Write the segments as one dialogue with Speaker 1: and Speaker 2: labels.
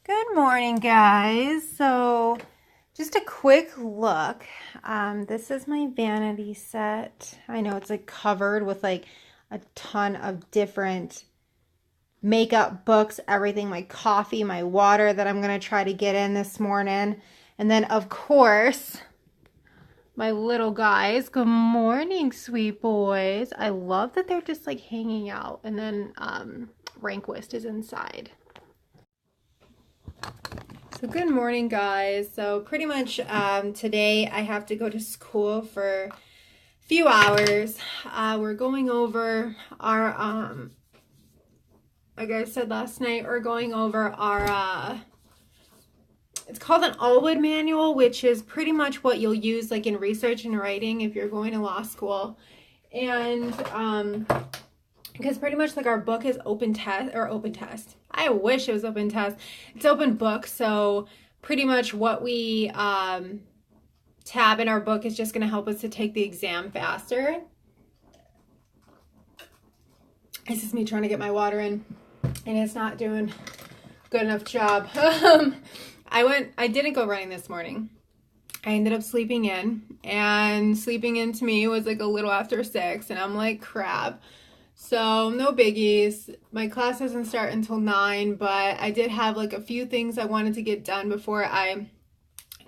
Speaker 1: Good morning, guys. So, just a quick look. This is my vanity set. I know it's like covered with like a ton of different makeup books, everything, my coffee, my water that I'm going to try to get in this morning. And then, of course, my little guys. Good morning, sweet boys. I love that they're just like hanging out. And then Rankwist is inside. So good morning, guys. So pretty much today I have to go to school for a few hours. We're going over our, like I said last night, we're going over our, it's called an Allwood manual, which is pretty much what you'll use like in research and writing if you're going to law school. And because pretty much like our book is open test. I wish it was open test. It's open book, so pretty much what we tab in our book is just going to help us to take the exam faster. This is me trying to get my water in, and it's not doing a good enough job. I didn't go running this morning. I ended up sleeping in, and sleeping in to me was like a little after 6, and I'm like, crap. So no biggies. My class doesn't start until 9, but I did have like a few things I wanted to get done before I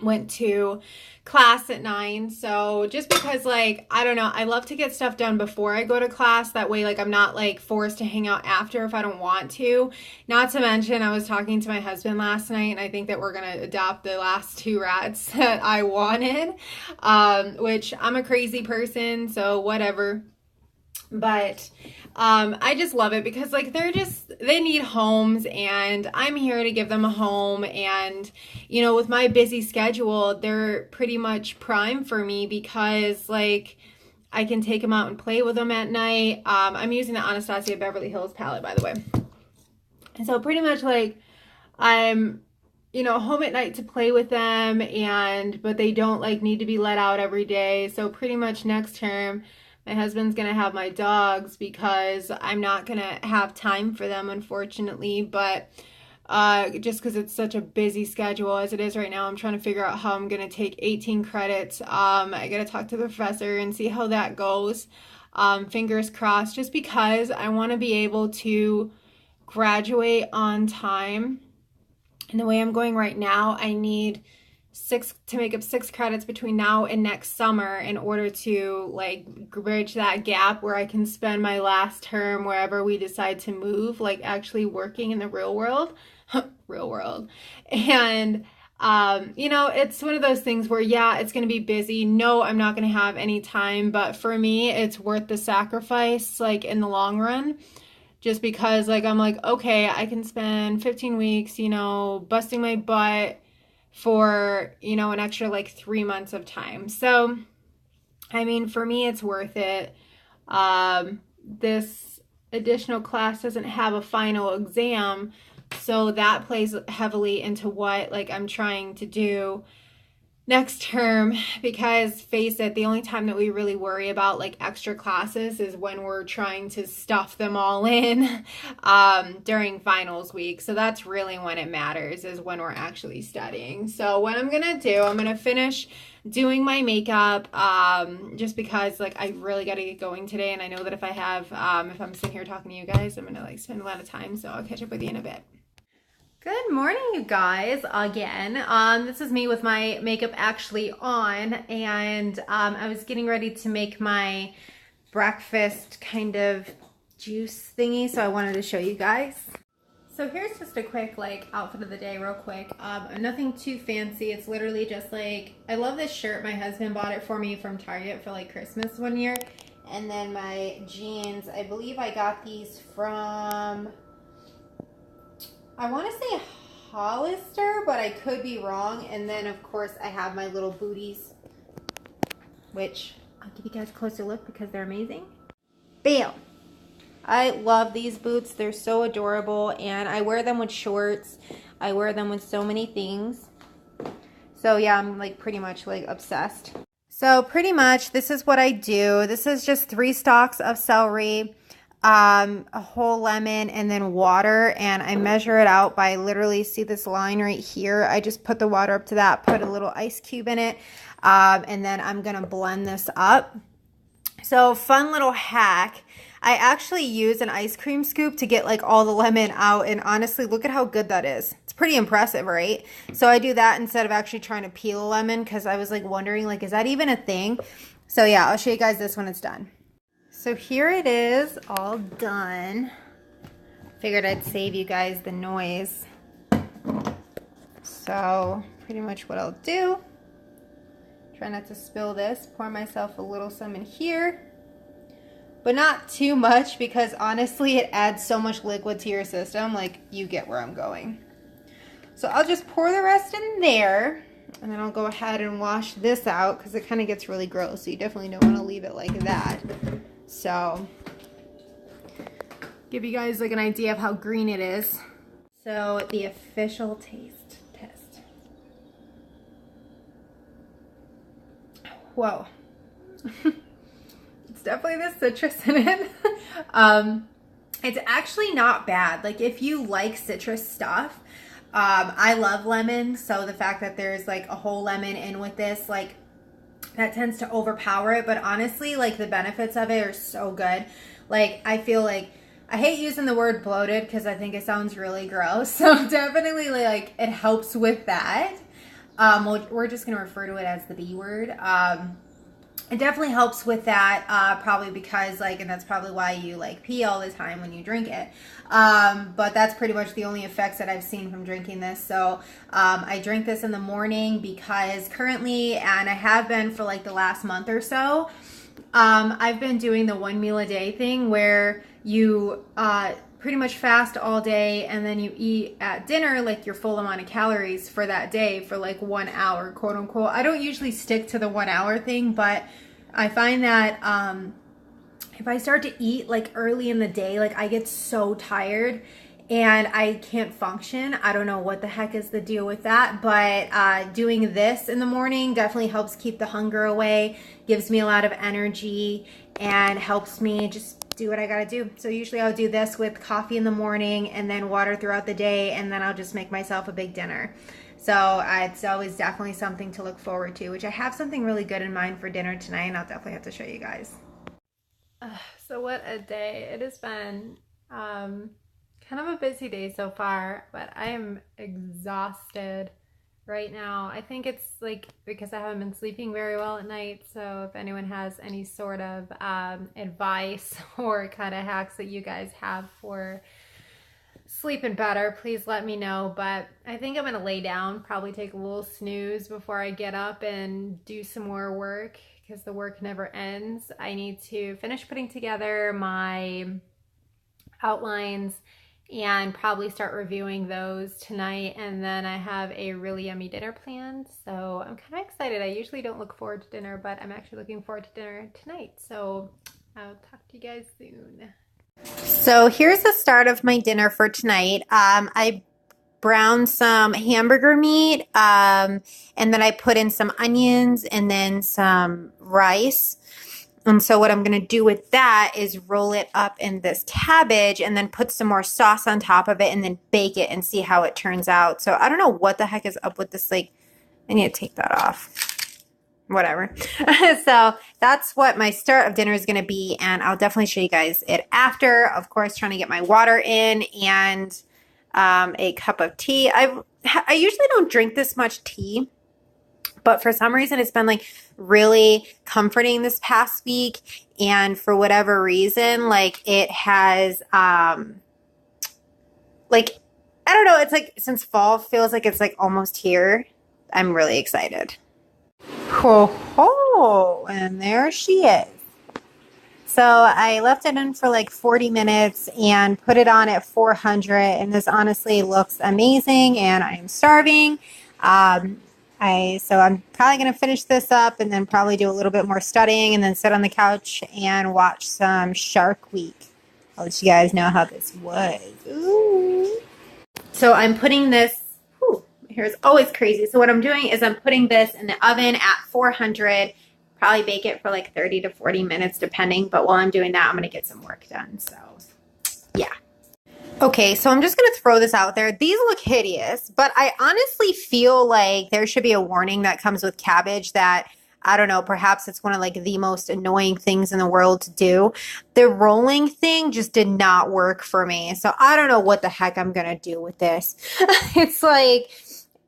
Speaker 1: went to class at 9. So just because like, I don't know, I love to get stuff done before I go to class. That way like I'm not like forced to hang out after if I don't want to. Not to mention I was talking to my husband last night, and I think that we're going to adopt the last 2 rats that I wanted, which I'm a crazy person, so whatever. But I just love it because like they need homes, and I'm here to give them a home. And you know, with my busy schedule, they're pretty much prime for me because like I can take them out and play with them at night. I'm using the Anastasia Beverly Hills palette, by the way. And so pretty much like I'm, you know, home at night to play with them, but they don't like need to be let out every day. So pretty much next term my husband's going to have my dogs because I'm not going to have time for them, unfortunately. But just because it's such a busy schedule as it is right now, I'm trying to figure out how I'm going to take 18 credits. I got to talk to the professor and see how that goes. Fingers crossed, just because I want to be able to graduate on time. And the way I'm going right now, I need 6 to make up 6 credits between now and next summer in order to like bridge that gap where I can spend my last term wherever we decide to move, like actually working in the real world. And you know, it's one of those things where yeah, it's going to be busy. No, I'm not going to have any time, but for me it's worth the sacrifice like in the long run. Just because like I'm like, okay, I can spend 15 weeks, you know, busting my butt for, you know, an extra like 3 months of time. So, I mean, for me, it's worth it. This additional class doesn't have a final exam, so that plays heavily into what like I'm trying to do next term, because face it, the only time that we really worry about like extra classes is when we're trying to stuff them all in during finals week. So that's really when it matters, is when we're actually studying. So what I'm gonna do, I'm gonna finish doing my makeup just because like I really got to get going today, and I know that if I have if I'm sitting here talking to you guys, I'm gonna like spend a lot of time. So I'll catch up with you in a bit. Good morning, you guys, again. This is me with my makeup actually on, and I was getting ready to make my breakfast kind of juice thingy, so I wanted to show you guys. So here's just a quick like outfit of the day real quick. Nothing too fancy. It's literally just like, I love this shirt. My husband bought it for me from Target for like Christmas one year. And then my jeans, I believe I got these from, I want to say Hollister, but I could be wrong. And then, of course, I have my little booties, which I'll give you guys a closer look because they're amazing. Bam! I love these boots. They're so adorable, and I wear them with shorts. I wear them with so many things. So, yeah, I'm, like, pretty much, like, obsessed. So, pretty much, this is what I do. This is just 3 stalks of celery. a whole lemon, and then water, and I measure it out by literally, see this line right here? I just put the water up to that, put a little ice cube in it, and then I'm gonna blend this up. So fun little hack. I actually use an ice cream scoop to get like all the lemon out, and honestly, look at how good that is. It's pretty impressive, right? So I do that instead of actually trying to peel a lemon, because I was like wondering, like, is that even a thing? So yeah, I'll show you guys this when it's done. So here it is, all done. Figured I'd save you guys the noise. So pretty much what I'll do, try not to spill this, pour myself a little some in here, but not too much, because honestly it adds so much liquid to your system, like you get where I'm going. So I'll just pour the rest in there, and then I'll go ahead and wash this out, because it kind of gets really gross, so you definitely don't want to leave it like that. So give you guys like an idea of how green it is. So the official taste test. Whoa. It's definitely the citrus in it. It's actually not bad. Like, if you like citrus stuff, I love lemon, so the fact that there's like a whole lemon in with this, like, that tends to overpower it. But honestly, like, the benefits of it are so good. Like, I feel like, I hate using the word bloated because I think it sounds really gross, so definitely like it helps with that. We're just gonna refer to it as the B word. It definitely helps with that, probably because, like, and that's probably why you like pee all the time when you drink it. But that's pretty much the only effects that I've seen from drinking this. So I drink this in the morning because currently, and I have been for like the last month or so, I've been doing the 1 meal a day thing, where you pretty much fast all day, and then you eat at dinner like your full amount of calories for that day for like 1 hour, quote unquote. I don't usually stick to the 1 hour thing, but I find that if I start to eat like early in the day, like, I get so tired and I can't function. I don't know what the heck is the deal with that, but doing this in the morning definitely helps keep the hunger away, gives me a lot of energy, and helps me just do what I gotta do. So usually I'll do this with coffee in the morning and then water throughout the day, and then I'll just make myself a big dinner. So it's always definitely something to look forward to, which I have something really good in mind for dinner tonight, and I'll definitely have to show you guys. So what a day. It has been kind of a busy day so far, but I am exhausted right now. I think it's like because I haven't been sleeping very well at night. So if anyone has any sort of advice or kind of hacks that you guys have for sleeping better, please let me know. But I think I'm gonna lay down, probably take a little snooze before I get up and do some more work, because the work never ends. I need to finish putting together my outlines and probably start reviewing those tonight, and then I have a really yummy dinner planned, so I'm kind of excited. I usually don't look forward to dinner, but I'm actually looking forward to dinner tonight, so I'll talk to you guys soon. So here's the start of my dinner for tonight. I browned some hamburger meat, and then I put in some onions and then some rice. And so what I'm going to do with that is roll it up in this cabbage and then put some more sauce on top of it and then bake it and see how it turns out. So I don't know what the heck is up with this. Like, I need to take that off. Whatever. So that's what my start of dinner is going to be. And I'll definitely show you guys it after. Of course, trying to get my water in and a cup of tea. I usually don't drink this much tea, but for some reason it's been like really comforting this past week, and for whatever reason, like, it has like, I don't know, it's like since fall feels like it's like almost here, I'm really excited. Ho ho, and there she is. So I left it in for like 40 minutes and put it on at 400, and this honestly looks amazing, and I'm starving. So I'm probably going to finish this up and then probably do a little bit more studying and then sit on the couch and watch some Shark Week. I'll let you guys know how this was. Ooh. So I'm putting this, here's always crazy. So what I'm doing is I'm putting this in the oven at 400, Probably bake it for like 30 to 40 minutes depending, but while I'm doing that, I'm gonna get some work done. So yeah. Okay, so I'm just gonna throw this out there. These look hideous, but I honestly feel like there should be a warning that comes with cabbage that, I don't know, perhaps it's one of like the most annoying things in the world to do. The rolling thing just did not work for me. So I don't know what the heck I'm gonna do with this. It's like,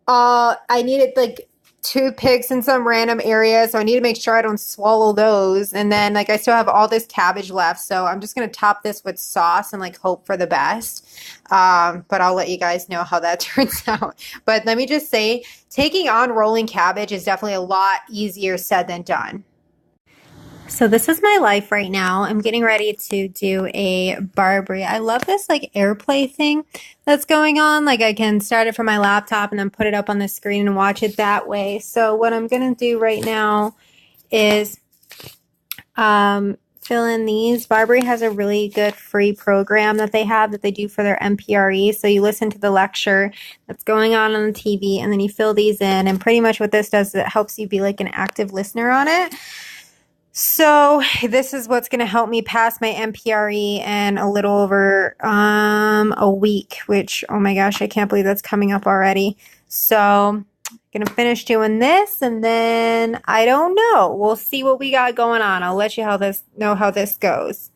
Speaker 1: I needed like toothpicks in some random area, so I need to make sure I don't swallow those. And then like I still have all this cabbage left, so I'm just gonna top this with sauce and like hope for the best. But I'll let you guys know how that turns out. But let me just say, taking on rolling cabbage is definitely a lot easier said than done. So this is my life right now. I'm getting ready to do a Barbary. I love this like AirPlay thing that's going on. Like I can start it from my laptop and then put it up on the screen and watch it that way. So what I'm going to do right now is fill in these. Barbary has a really good free program that they have that they do for their MPRE. So you listen to the lecture that's going on the TV and then you fill these in. And pretty much what this does is it helps you be like an active listener on it. So this is what's going to help me pass my MPRE in a little over a week, which, oh my gosh, I can't believe that's coming up already. So I'm going to finish doing this, and then I don't know. We'll see what we got going on. I'll let you know how this goes.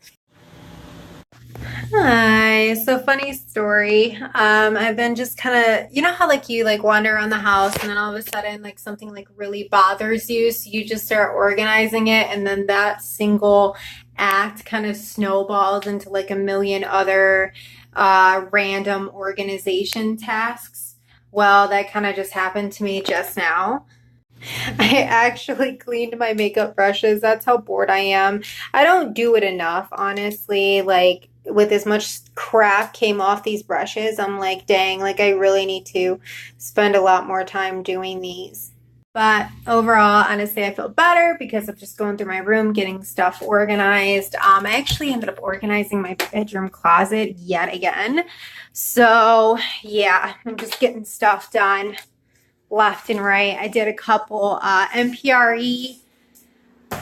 Speaker 1: Hi, so funny story. I've been just kind of, you know how like you like wander around the house and then all of a sudden like something like really bothers you, so you just start organizing it, and then that single act kind of snowballs into like a million other random organization tasks. Well, that kind of just happened to me just now. I actually cleaned my makeup brushes. That's how bored I am. I don't do it enough, honestly. Like with as much crap came off these brushes, I'm like, dang, like I really need to spend a lot more time doing these. But overall, honestly, I feel better because of just going through my room, getting stuff organized. I actually ended up organizing my bedroom closet yet again. So yeah, I'm just getting stuff done left and right. I did a couple MPRE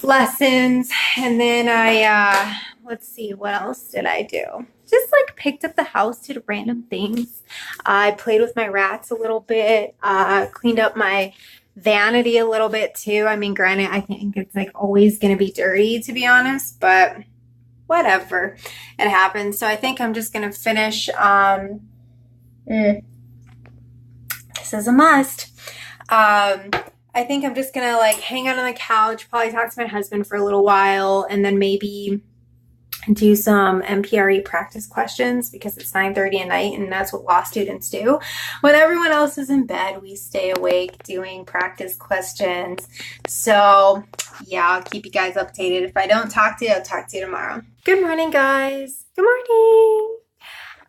Speaker 1: lessons, and then I let's see, what else did I do? Just like picked up the house, did random things. I played with my rats a little bit, cleaned up my vanity a little bit too. I mean, granted, I think it's like always going to be dirty, to be honest, but whatever, it happens. So I think I'm just going to finish. This is a must. I think I'm just gonna like hang out on the couch, probably talk to my husband for a little while, and then maybe do some MPRE practice questions because it's 9:30 at night and that's what law students do. When everyone else is in bed, we stay awake doing practice questions. So yeah, I'll keep you guys updated. If I don't talk to you, I'll talk to you tomorrow. Good morning, guys. Good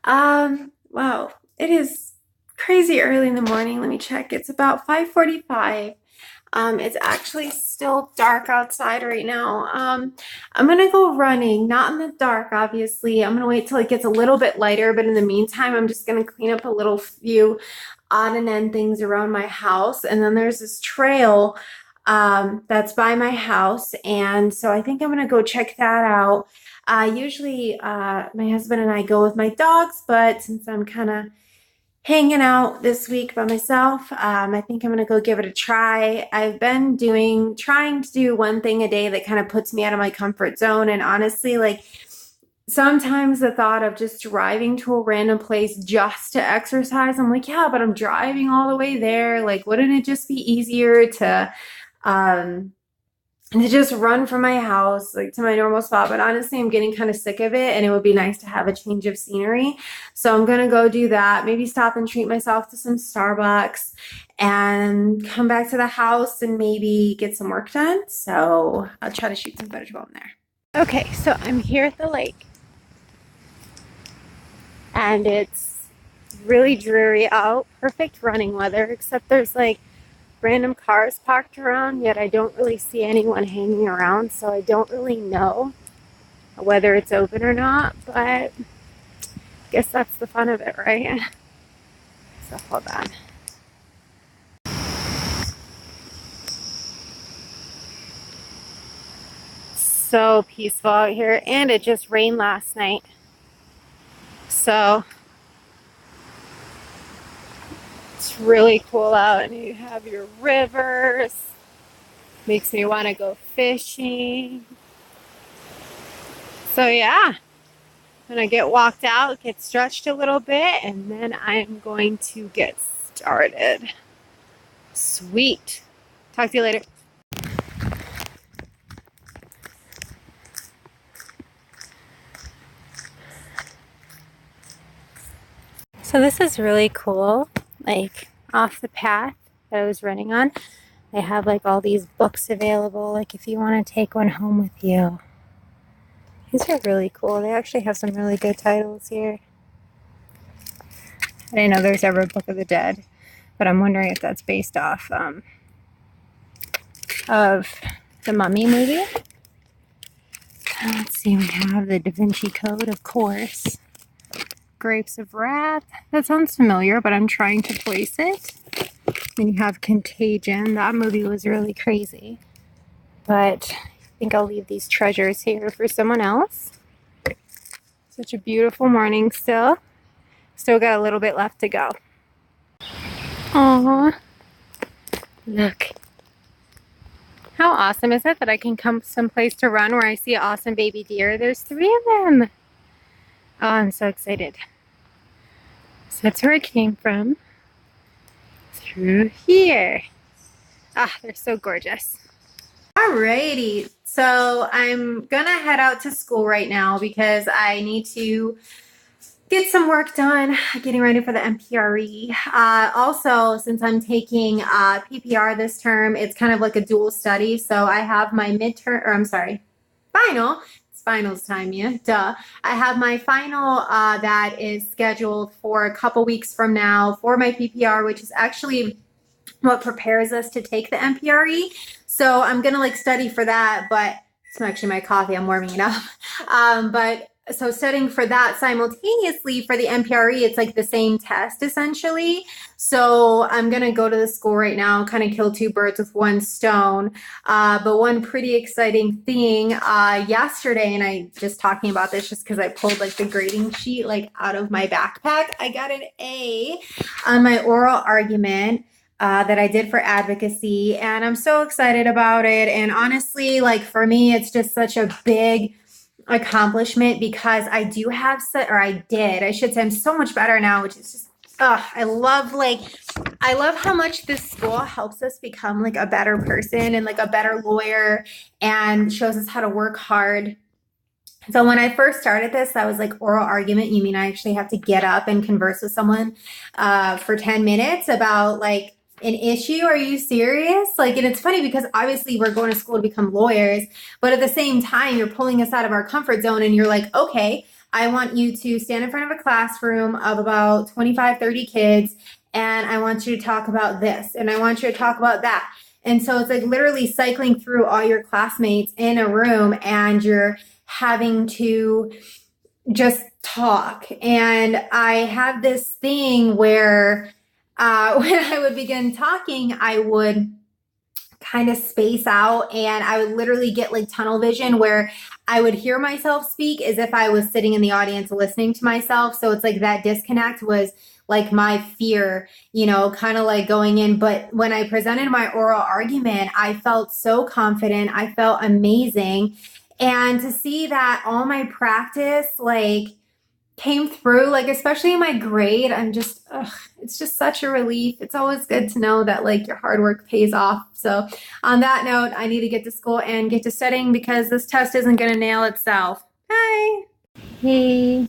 Speaker 1: morning. Wow, it is crazy early in the morning. Let me check. It's about 5:45. It's actually still dark outside right now. I'm gonna go running, not in the dark, obviously. I'm gonna wait till it gets a little bit lighter, but in the meantime, I'm just gonna clean up a little few odd and end things around my house. And then there's this trail that's by my house, and so I think I'm gonna go check that out. Usually my husband and I go with my dogs, but since I'm kind of hanging out this week by myself, I think I'm gonna go give it a try. I've been trying to do one thing a day that kind of puts me out of my comfort zone, and honestly, like sometimes the thought of just driving to a random place just to exercise, I'm like, yeah, but I'm driving all the way there. Like, wouldn't it just be easier to just run from my house like to my normal spot? But honestly, I'm getting kind of sick of it, and it would be nice to have a change of scenery. So I'm gonna go do that, maybe stop and treat myself to some Starbucks and come back to the house and maybe get some work done. So I'll try to shoot some footage while I'm there. Okay, so I'm here at the lake and it's really dreary out. Perfect running weather, except there's like random cars parked around, yet I don't really see anyone hanging around, so I don't really know whether it's open or not, but I guess that's the fun of it, right? So hold on. so peaceful out here, and it just rained last night. So it's really cool out, and you have your rivers. Makes me want to go fishing. So yeah, I'm gonna get walked out, get stretched a little bit, and then I'm going to get started. Sweet. Talk to you later. So this is really cool, like off the path that I was running on. They have like all these books available, like if you want to take one home with you. These are really cool. They actually have some really good titles here. I didn't know there's ever a Book of the Dead, but I'm wondering if that's based off of the Mummy movie. Let's see, we have the Da Vinci Code, of course. Grapes of Wrath. That sounds familiar, but I'm trying to place it. Then you have Contagion. That movie was really crazy. But I think I'll leave these treasures here for someone else. Such a beautiful morning still. Still got a little bit left to go. Aww. Look. How awesome is it that I can come someplace to run where I see awesome baby deer? There's 3 of them. Oh, I'm so excited. So that's where I came from. Through here. Ah, they're so gorgeous. Alrighty, so I'm gonna head out to school right now because I need to get some work done, getting ready for the MPRE. Also, since I'm taking PPR this term, it's kind of like a dual study. So I have my midterm, or I'm sorry, final. It's finals time, yeah, duh. I have my final that is scheduled for a couple weeks from now for my PPR, which is actually what prepares us to take the MPRE. So I'm gonna like study for that, but it's actually my coffee, I'm warming it up. So studying for that simultaneously for the MPRE, it's like the same test essentially. So I'm gonna go to the school right now, kind of kill 2 birds with 1 stone. But one pretty exciting thing yesterday, and I just talking about this just because I pulled like the grading sheet like out of my backpack. I got an A on my oral argument that I did for advocacy, and I'm so excited about it. And honestly, like for me, it's just such a big accomplishment because I do have I should say I'm so much better now, which is just I love how much this school helps us become like a better person and like a better lawyer and shows us how to work hard. So when I first started this, that was like oral argument. You mean I actually have to get up and converse with someone for 10 minutes about like an issue? Are you serious? Like, and it's funny because obviously we're going to school to become lawyers, but at the same time, you're pulling us out of our comfort zone and you're like, okay, I want you to stand in front of a classroom of about 25, 30 kids, and I want you to talk about this, and I want you to talk about that. And so it's like literally cycling through all your classmates in a room and you're having to just talk. And I have this thing where when I would begin talking, I would kind of space out and I would literally get like tunnel vision where I would hear myself speak as if I was sitting in the audience listening to myself. So it's like that disconnect was like my fear, you know, kind of like going in. But when I presented my oral argument, I felt so confident. I felt amazing. And to see that all my practice, like, came through, like especially in my grade, I'm just it's just such a relief. It's always good to know that like your hard work pays off. So on that note, I need to get to school and get to studying because this test isn't going to nail itself. Hi. Hey.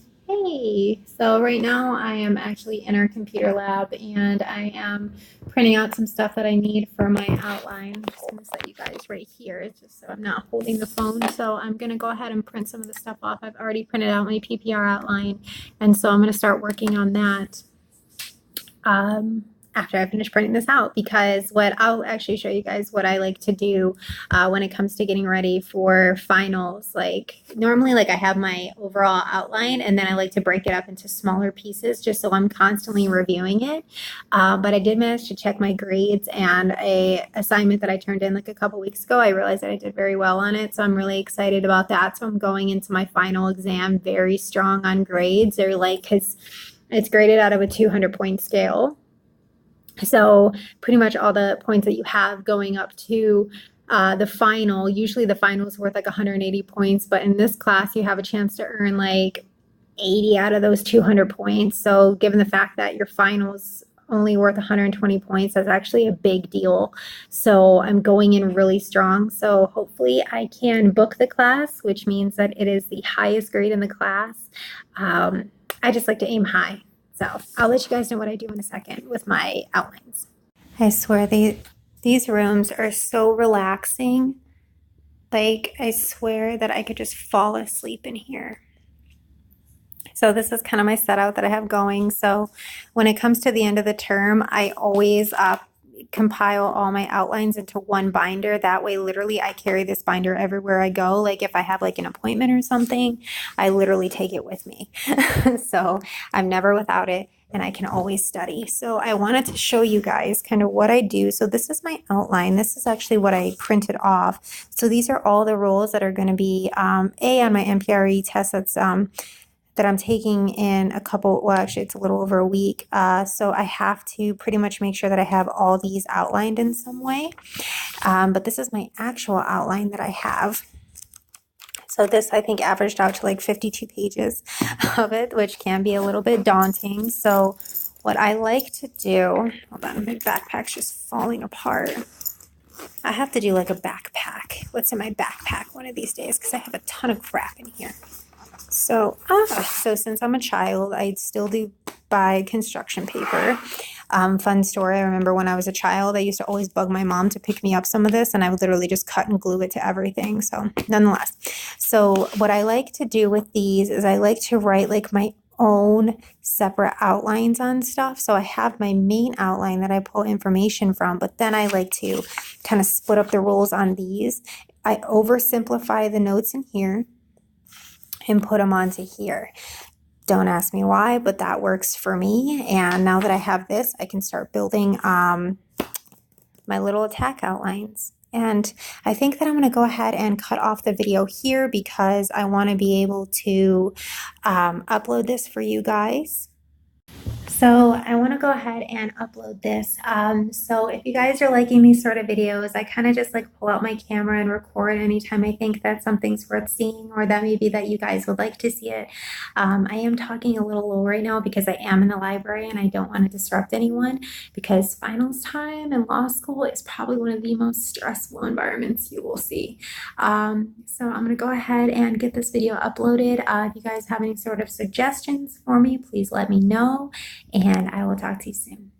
Speaker 1: So right now I am actually in our computer lab and I am printing out some stuff that I need for my outline. I'm just going to set you guys right here just so I'm not holding the phone. So I'm going to go ahead and print some of the stuff off. I've already printed out my PPR outline, and so I'm going to start working on that. after I finish printing this out, because what I'll actually show you guys what I like to do when it comes to getting ready for finals. Like normally, like I have my overall outline and then I like to break it up into smaller pieces just so I'm constantly reviewing it. But I did manage to check my grades, and a assignment that I turned in like a couple weeks ago, I realized that I did very well on it. So I'm really excited about that. So I'm going into my final exam very strong on grades. They're like, because it's graded out of a 200-point scale. So pretty much all the points that you have going up to the final, usually the final is worth like 180 points, but in this class you have a chance to earn like 80 out of those 200 points. So given the fact that your finals only worth 120 points, that's actually a big deal. So I'm going in really strong. So hopefully I can book the class, which means that it is the highest grade in the class. I just like to aim high. So I'll let you guys know what I do in a second with my outlines. I swear these rooms are so relaxing. Like I swear that I could just fall asleep in here. So this is kind of my setup that I have going. So when it comes to the end of the term, I always compile all my outlines into one binder. That way, literally, I carry this binder everywhere I go. Like if I have like an appointment or something, I literally take it with me. So I'm never without it, and I can always study. So I wanted to show you guys kind of what I do. So this is my outline. This is actually what I printed off. So these are all the roles that are going to be on my NPRE test. That's that I'm taking in a couple, well, actually it's a little over a week. So I have to pretty much make sure that I have all these outlined in some way. But this is my actual outline that I have. So this, I think, averaged out to like 52 pages of it, which can be a little bit daunting. So what I like to do, hold on, my backpack's just falling apart. I have to do like a backpack. What's in my backpack one of these days? Because I have a ton of crap in here. So since I'm a child, I still do buy construction paper. Fun story, I remember when I was a child, I used to always bug my mom to pick me up some of this, and I would literally just cut and glue it to everything. So nonetheless, so what I like to do with these is I like to write like my own separate outlines on stuff. So I have my main outline that I pull information from, but then I like to kind of split up the roles on these. I oversimplify the notes in here and put them onto here. Don't ask me why, but that works for me. And now that I have this, I can start building my little attack outlines. And I think that I'm going to go ahead and cut off the video here because I want to be able to upload this for you guys. So I want to go ahead and upload this. So if you guys are liking these sort of videos, I kind of just like pull out my camera and record anytime I think that something's worth seeing, or that maybe that you guys would like to see it. I am talking a little low right now because I am in the library and I don't want to disrupt anyone, because finals time in law school is probably one of the most stressful environments you will see. So I'm going to go ahead and get this video uploaded. If you guys have any sort of suggestions for me, please let me know. And I will talk to you soon.